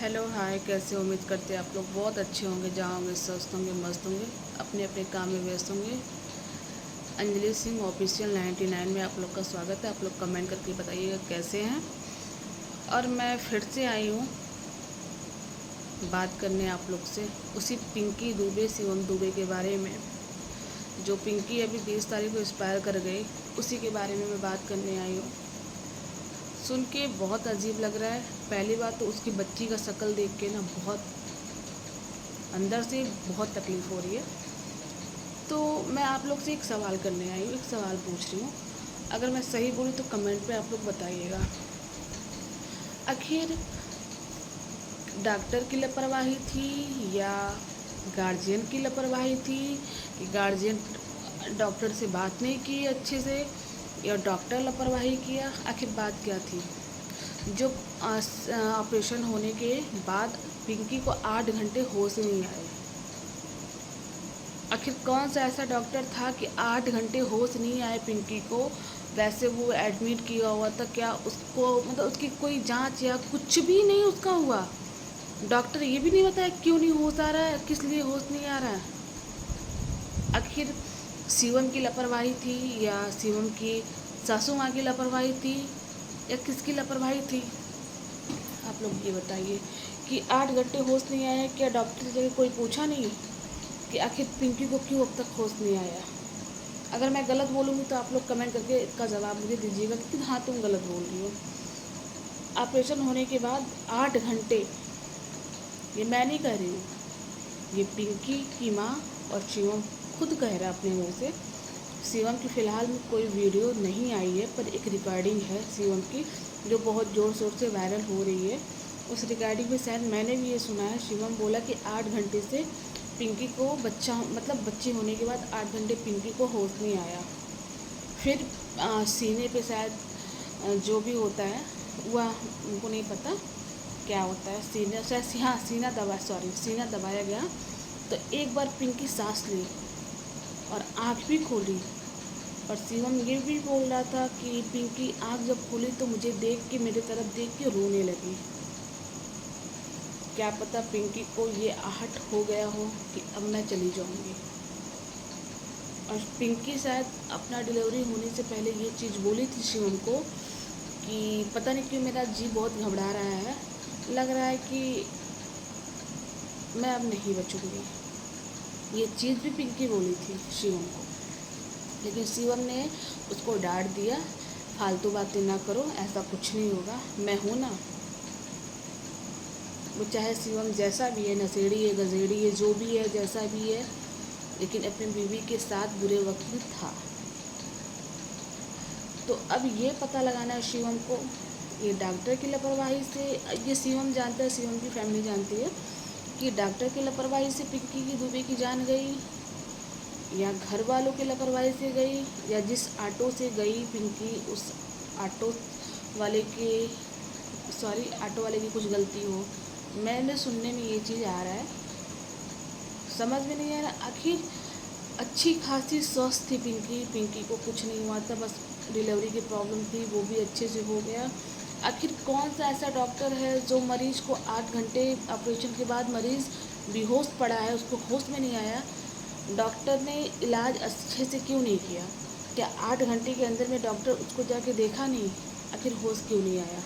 Hello hi, कैसे उम्मीद करते हैं आप लोग बहुत अच्छे होंगे, जहाँ होंगे स्वस्थ होंगे, मस्त होंगे, अपने अपने काम में व्यस्त होंगे। अंजलि सिंह ऑफिशियल 99 में आप लोग का स्वागत है। आप लोग कमेंट करके बताइएगा कैसे हैं। और मैं फिर से आई हूँ बात करने आप लोग से उसी पिंकी दुबे, शिवम दुबे के बारे में। जो पिंकी अभी 20 तारीख को एक्सपायर कर गई, उसी के बारे में मैं बात करने आई हूँ। सुन के बहुत अजीब लग रहा है। पहली बात तो उसकी बच्ची का शक्ल देख के ना बहुत अंदर से बहुत तकलीफ़ हो रही है। तो मैं आप लोग से एक सवाल करने आई हूँ, एक सवाल पूछ रही हूँ। अगर मैं सही बोलूँ तो कमेंट पे आप लोग बताइएगा। आखिर डॉक्टर की लापरवाही थी या गार्जियन की लापरवाही थी, कि गार्जियन डॉक्टर से बात नहीं की अच्छे से, या डॉक्टर लापरवाही किया? आखिर बात क्या थी? जो ऑपरेशन होने के बाद पिंकी को 8 घंटे होश नहीं आए। आखिर कौन सा ऐसा डॉक्टर था कि 8 घंटे होश नहीं आए पिंकी को? वैसे वो एडमिट किया हुआ था, क्या उसको मतलब उसकी कोई जांच या कुछ भी नहीं उसका हुआ? डॉक्टर ये भी नहीं बताया क्यों नहीं होश आ रहा है, किस लिए होश नहीं आ रहा है। आखिर शिवम की लापरवाही थी या शिवम की सासू माँ की लापरवाही थी या किसकी लापरवाही थी? आप लोग ये बताइए कि 8 घंटे होश नहीं आया, क्या डॉक्टर से कोई पूछा नहीं कि आखिर पिंकी को क्यों अब तक होश नहीं आया? अगर मैं गलत बोलूँगी तो आप लोग कमेंट करके इसका जवाब मुझे दीजिएगा कि हाँ तुम गलत बोल रही हो। ऑपरेशन होने के बाद 8 घंटे, ये मैं नहीं कह रही हूँ, ये पिंकी की माँ और शिवम खुद कह रहा है अपने मुँह से। शिवम की फ़िलहाल में कोई वीडियो नहीं आई है, पर एक रिकॉर्डिंग है शिवम की जो बहुत ज़ोर शोर से वायरल हो रही है। उस रिकॉर्डिंग में शायद मैंने भी ये सुना है, शिवम बोला कि 8 घंटे से पिंकी को बच्चा मतलब बच्चे होने के बाद 8 घंटे पिंकी को होश नहीं आया। फिर सीने पे शायद जो भी होता है वह उनको नहीं पता क्या होता है, सीने शायद हाँ सीना दबाया गया। तो एक बार पिंकी सांस ली और आँख भी खोली, और शिवम ये भी बोल रहा था कि पिंकी आँख जब खोली तो मुझे देख के, मेरे तरफ देख के रोने लगी। क्या पता पिंकी को ये आहट हो गया हो कि अब मैं चली जाऊंगी। और पिंकी शायद अपना डिलीवरी होने से पहले ये चीज़ बोली थी शिवम को कि पता नहीं क्यों मेरा जी बहुत घबरा रहा है, लग रहा है कि मैं अब नहीं बचूंगी। ये चीज़ भी पिंकी बोली थी शिवम को, लेकिन शिवम ने उसको डांट दिया, फालतू बातें ना करो, ऐसा कुछ नहीं होगा, मैं हूँ ना। वो चाहे शिवम जैसा भी है, नशेड़ी है, गजेड़ी है, जो भी है, जैसा भी है, लेकिन अपनी बीवी के साथ बुरे वक्त में था। तो अब ये पता लगाना है शिवम को, ये डॉक्टर की लापरवाही से, ये शिवम जानता है, शिवम की फैमिली जानती है कि डॉक्टर की लापरवाही से पिंकी की दुबे की जान गई, या घर वालों की लापरवाही से गई, या जिस ऑटो से गई पिंकी उस ऑटो वाले के ऑटो वाले की कुछ गलती हो। मैंने सुनने में ये चीज़ आ रहा है, समझ में नहीं आ रहा। आखिर अच्छी खासी स्वस्थ थी पिंकी को कुछ नहीं हुआ था, बस डिलीवरी की प्रॉब्लम थी, वो भी अच्छे से हो गया। आखिर कौन सा ऐसा डॉक्टर है जो मरीज़ को 8 घंटे ऑपरेशन के बाद मरीज़ बेहोश पड़ा है, उसको होश में नहीं आया, डॉक्टर ने इलाज अच्छे से क्यों नहीं किया? क्या 8 घंटे के अंदर में डॉक्टर उसको जाके देखा नहीं? आखिर होश क्यों नहीं आया?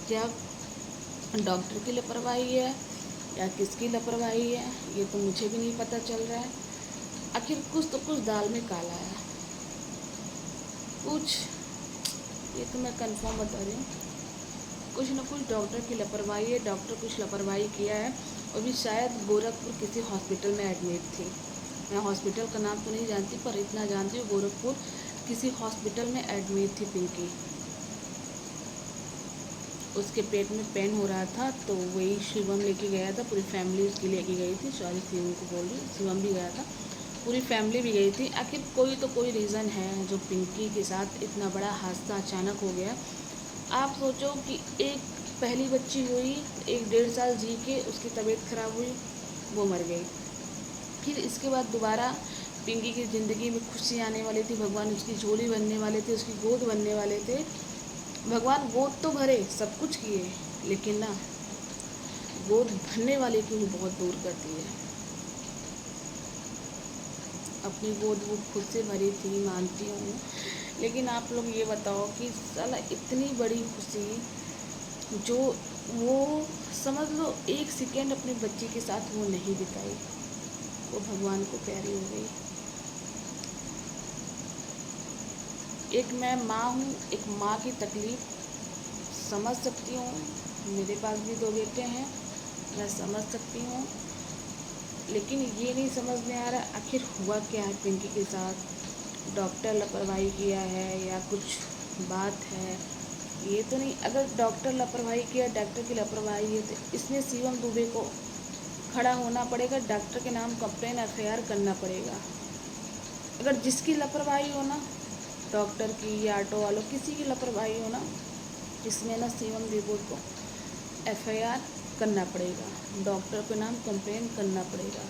क्या डॉक्टर की लापरवाही है या किसकी लापरवाही है, ये तो मुझे भी नहीं पता चल रहा है। आखिर कुछ तो कुछ दाल में काला है, कुछ, ये तो मैं कंफर्म बता रही हूँ, कुछ ना कुछ डॉक्टर की लापरवाही है। डॉक्टर कुछ लापरवाही किया है, और भी शायद गोरखपुर किसी हॉस्पिटल में एडमिट थी। मैं हॉस्पिटल का नाम तो नहीं जानती, पर इतना जानती हूँ गोरखपुर किसी हॉस्पिटल में एडमिट थी पिंकी। उसके पेट में पेन हो रहा था, तो वही शिवम लेके गया था, पूरी फैमिली उसकी लेके गई थी। सॉरी शिवम को बोल रही, शिवम भी गया था, पूरी फैमिली भी गई थी। आखिर कोई तो कोई रीज़न है जो पिंकी के साथ इतना बड़ा हादसा अचानक हो गया। आप सोचो कि एक पहली बच्ची हुई, 1-1.5 साल जी के उसकी तबीयत ख़राब हुई, वो मर गई। फिर इसके बाद दोबारा पिंकी की ज़िंदगी में खुशी आने वाली थी, भगवान उसकी झोली बनने वाले थे, उसकी गोद बनने वाले थे। भगवान गोद तो भरे, सब कुछ किए, लेकिन ना गोद भरने वाले की भी बहुत दूर करती है। अपनी गोद वो खुद से भरी थी, मानती हूँ, लेकिन आप लोग ये बताओ कि साला इतनी बड़ी खुशी जो वो समझ लो 1 सेकेंड अपने बच्चे के साथ वो नहीं बिताई, वो भगवान को प्यारी हो गई। एक मैं माँ हूँ, एक माँ की तकलीफ़ समझ सकती हूँ। मेरे पास भी 2 बेटे हैं, मैं समझ सकती हूँ, लेकिन ये नहीं समझ में आ रहा आखिर हुआ क्या है पिंकी के साथ। डॉक्टर लापरवाही किया है या कुछ बात है, ये तो नहीं। अगर डॉक्टर लापरवाही किया, डॉक्टर की लापरवाही है, तो इसमें शिवम दुबे को खड़ा होना पड़ेगा, डॉक्टर के नाम कंप्लेन FIR करना पड़ेगा। अगर जिसकी लापरवाही हो ना, डॉक्टर की या ऑटो वालों किसी की लापरवाही हो ना, इसमें ना शिवम दुबे को FIR करना पड़ेगा, डॉक्टर के नाम कंप्लेन करना पड़ेगा।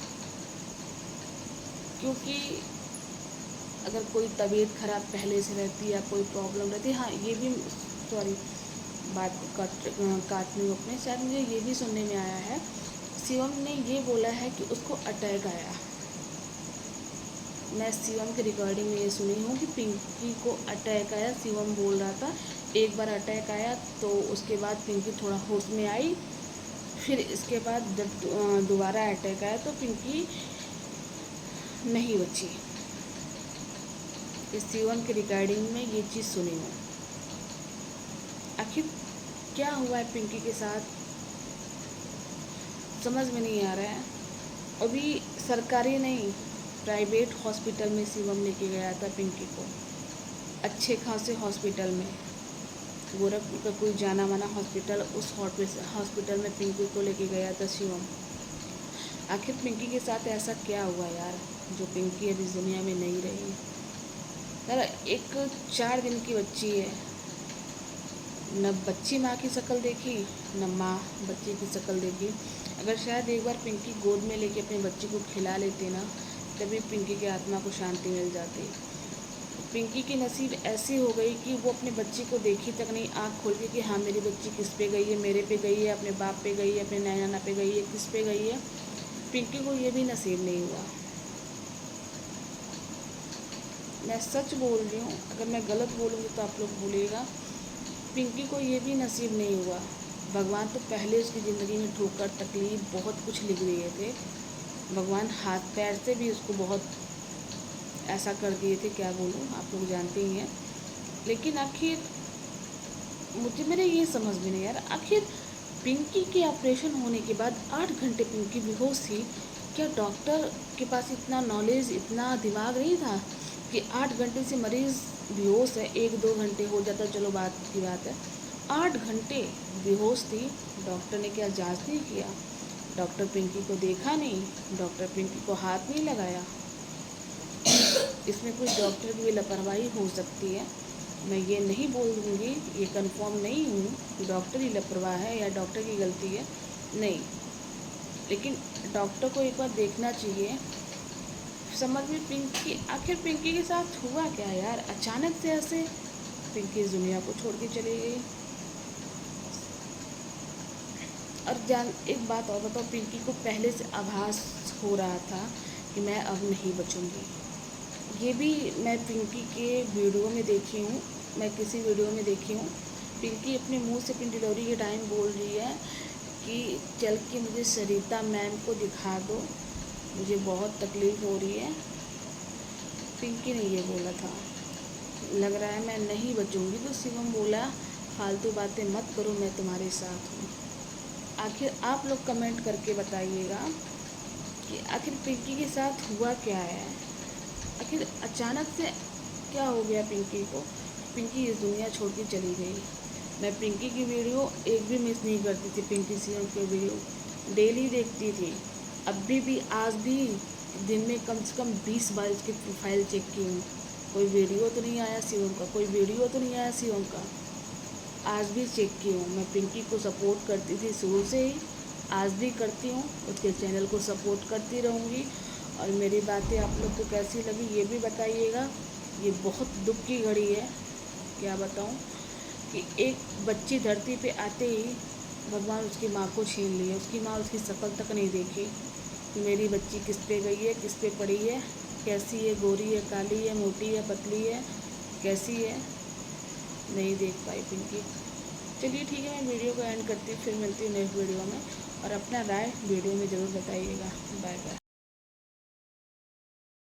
क्योंकि अगर कोई तबीयत खराब पहले से रहती या कोई प्रॉब्लम रहती, हाँ ये भी, सॉरी बात को काटने को अपने, शायद मुझे ये भी सुनने में आया है, शिवम ने ये बोला है कि उसको अटैक आया। मैं शिवम की रिकॉर्डिंग में ये सुनी हूँ कि पिंकी को अटैक आया। शिवम बोल रहा था एक बार अटैक आया, तो उसके बाद पिंकी थोड़ा होश में आई, फिर इसके बाद जब दोबारा अटैक आया तो पिंकी नहीं बची। इस शिवम की रिकॉर्डिंग में ये चीज़ सुनी हूँ। आखिर क्या हुआ है पिंकी के साथ, समझ में नहीं आ रहा है। अभी सरकारी नहीं, प्राइवेट हॉस्पिटल में शिवम लेके गया था पिंकी को, अच्छे खासे हॉस्पिटल में, गोरखपुर का कोई जाना माना हॉस्पिटल, उस हॉस्पिटल में पिंकी को लेके गया था शिवम। आखिर पिंकी के साथ ऐसा क्या हुआ यार, जो पिंकी अब इस दुनिया में नहीं रही। यार एक 4 दिन की बच्ची है, न बच्ची माँ की शक्ल देखी, न माँ बच्चे की शक्ल देखी। अगर शायद एक बार पिंकी गोद में लेके अपने बच्चे को खिला लेते ना, तभी पिंकी की आत्मा को शांति मिल जाती। पिंकी की नसीब ऐसी हो गई कि वो अपने बच्चे को देखी तक नहीं, आँख खोल के कि हाँ मेरी बच्ची किस पे गई है, मेरे पे गई है, अपने बाप पे गई है, अपने नाना पे गई है, किस पे गई है। पिंकी को ये भी नसीब नहीं हुआ। मैं सच बोल रही हूँ, अगर मैं गलत बोलूँगी तो आप लोग भूलिएगा। पिंकी को ये भी नसीब नहीं हुआ। भगवान तो पहले उसकी ज़िंदगी में ठोकर, तकलीफ़, बहुत कुछ लिख दिए थे। भगवान हाथ पैर से भी उसको बहुत ऐसा कर दिए थे, क्या बोलूँ, आप लोग जानते ही हैं। लेकिन आखिर मेरे ये समझ में नहीं यार, आखिर पिंकी के ऑपरेशन होने के बाद 8 घंटे पिंकी बेहोश थी। क्या डॉक्टर के पास इतना नॉलेज, इतना दिमाग नहीं था कि 8 घंटे से मरीज़ बेहोश है, 1-2 घंटे हो जाता, चलो बात की बात है। 8 घंटे बेहोश थी, डॉक्टर ने क्या जांच नहीं किया? डॉक्टर पिंकी को देखा नहीं, डॉक्टर पिंकी को हाथ नहीं लगाया। इसमें कोई डॉक्टर की भी लापरवाही हो सकती है, मैं ये नहीं बोल दूँगी, ये कंफर्म नहीं हूँ कि डॉक्टर ही लापरवाह है या डॉक्टर की गलती है, नहीं। लेकिन डॉक्टर को एक बार देखना चाहिए। समझ में पिंकी, आखिर पिंकी के साथ हुआ क्या यार, अचानक से ऐसे पिंकी इस दुनिया को छोड़ के चली गई। और एक बात और बताओ, पिंकी को पहले से आभास हो रहा था कि मैं अब नहीं बचूंगी। ये भी मैं पिंकी के वीडियो में देखी हूँ, मैं किसी वीडियो में देखी हूँ, पिंकी अपने मुंह से अपनी डिलीवरी के टाइम बोल रही है कि चल के मुझे सरिता मैम को दिखा दो, मुझे बहुत तकलीफ़ हो रही है। पिंकी ने ये बोला था, लग रहा है मैं नहीं बचूंगी। तो शिवम बोला फालतू बातें मत करो, मैं तुम्हारे साथ हूँ। आखिर आप लोग कमेंट करके बताइएगा कि आखिर पिंकी के साथ हुआ क्या है, आखिर अचानक से क्या हो गया पिंकी को, पिंकी इस दुनिया छोड़ के चली गई। मैं पिंकी की वीडियो एक भी मिस नहीं करती थी, पिंकी शिवम के वीडियो डेली देखती थी। अभी भी, आज भी दिन में कम से कम 20 बार इसकी प्रोफाइल चेक की हूँ, कोई वीडियो तो नहीं आया शिवम का, कोई वीडियो तो नहीं आया शिवम का। आज भी चेक की हूँ। मैं पिंकी को सपोर्ट करती थी शुरू से ही, आज भी करती हूँ, उसके चैनल को सपोर्ट करती रहूँगी। और मेरी बातें आप लोग को कैसी लगी ये भी बताइएगा। ये बहुत दुख की घड़ी है, क्या बताऊँ, कि एक बच्ची धरती पे आते ही भगवान उसकी माँ को छीन लिए। उसकी माँ उसकी शक्ल तक नहीं देखी कि मेरी बच्ची किस पे गई है, किस पे पड़ी है, कैसी है, गोरी है, काली है, मोटी है, पतली है, कैसी है, नहीं देख पाई पिंकी। चलिए ठीक है, मैं वीडियो को एंड करती हूँ, फिर मिलती हूँ नेक्स्ट वीडियो में। और अपना राय वीडियो में ज़रूर बताइएगा। Bye bye.